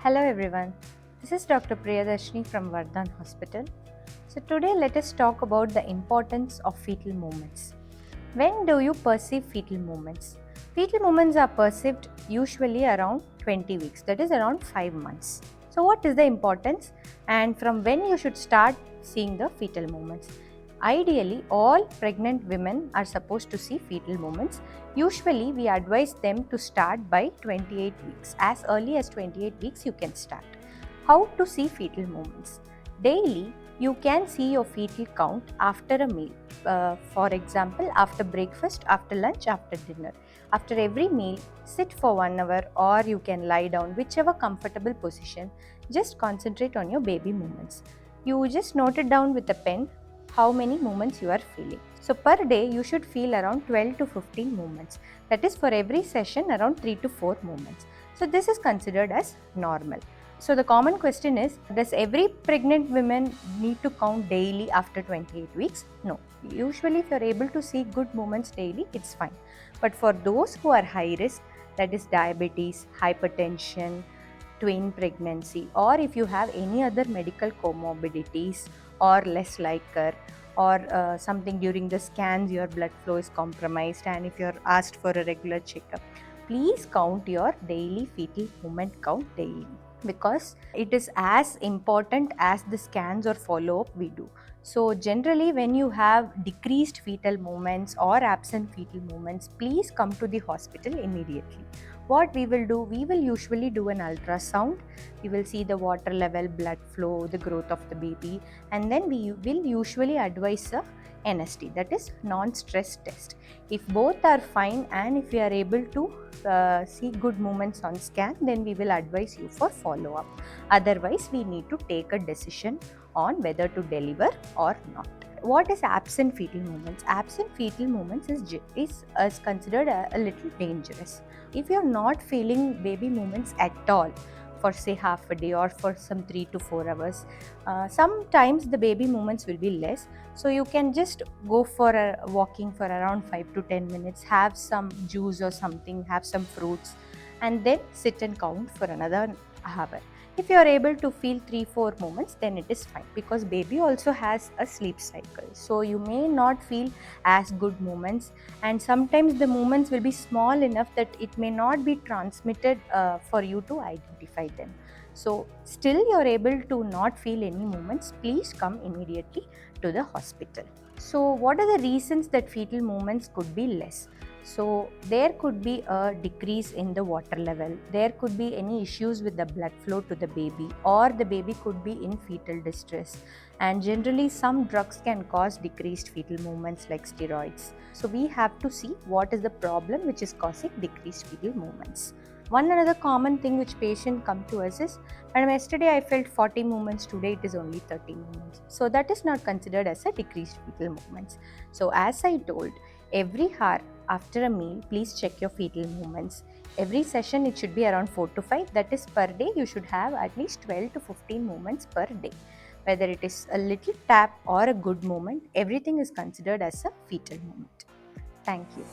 Hello everyone, this is Dr. Priyadarshini from Vardhan Hospital. So today let us talk about the importance of fetal movements. When do you perceive fetal movements? Fetal movements are perceived usually around 20 weeks, that is around 5 months. So what is the importance and from when you should start seeing the fetal movements? Ideally, all pregnant women are supposed to see fetal movements. Usually, we advise them to start by 28 weeks. As early as 28 weeks, you can start. How to see fetal movements? Daily, you can see your fetal count after a meal. For example, after breakfast, after lunch, after dinner. After every meal, sit for 1 hour or you can lie down, whichever comfortable position. Just concentrate on your baby movements. You just note it down with a pen how many movements you are feeling. So per day you should feel around 12 to 15 movements. That is for every session around 3 to 4 movements. So this is considered as normal. So the common question is, does every pregnant woman need to count daily after 28 weeks? No. Usually if you are able to see good movements daily, it's fine. But for those who are high risk, that is diabetes, hypertension, twin pregnancy, or if you have any other medical comorbidities or less liker or something during the scans your blood flow is compromised, and if you are asked for a regular checkup, please count your daily fetal movement count daily, because it is as important as the scans or follow-up we do. So generally when you have decreased fetal movements or absent fetal movements, please come to the hospital immediately. What we will do, we will usually do an ultrasound. We will see the water level, blood flow, the growth of the baby, and then we will usually advise a NST, that is non-stress test. If both are fine and if we are able to see good movements on scan, then we will advise you for follow-up. Otherwise, we need to take a decision on whether to deliver or not. What is absent fetal movements? Absent fetal movements is considered a little dangerous. If you are not feeling baby movements at all for say half a day or for some 3 to 4 hours, sometimes the baby movements will be less. So you can just go for a walking for around 5 to 10 minutes, have some juice or something, have some fruits, and then sit and count for another hour. If you are able to feel 3-4 movements, then it is fine, because baby also has a sleep cycle. So you may not feel as good movements, and sometimes the movements will be small enough that it may not be transmitted for you to identify them. So still you are able to not feel any movements, please come immediately to the hospital. So what are the reasons that fetal movements could be less? So there could be a decrease in the water level, there could be any issues with the blood flow to the baby, or the baby could be in fetal distress, and generally some drugs can cause decreased fetal movements like steroids. So we have to see what is the problem which is causing decreased fetal movements. One another common thing which patient come to us is, madam, yesterday I felt 40 movements, today it is only 30 movements. So that is not considered as a decreased fetal movements. So as I told, every hour after a meal, please check your fetal movements. Every session it should be around 4 to 5, that is per day you should have at least 12 to 15 movements per day. Whether it is a little tap or a good movement, everything is considered as a fetal movement. Thank you.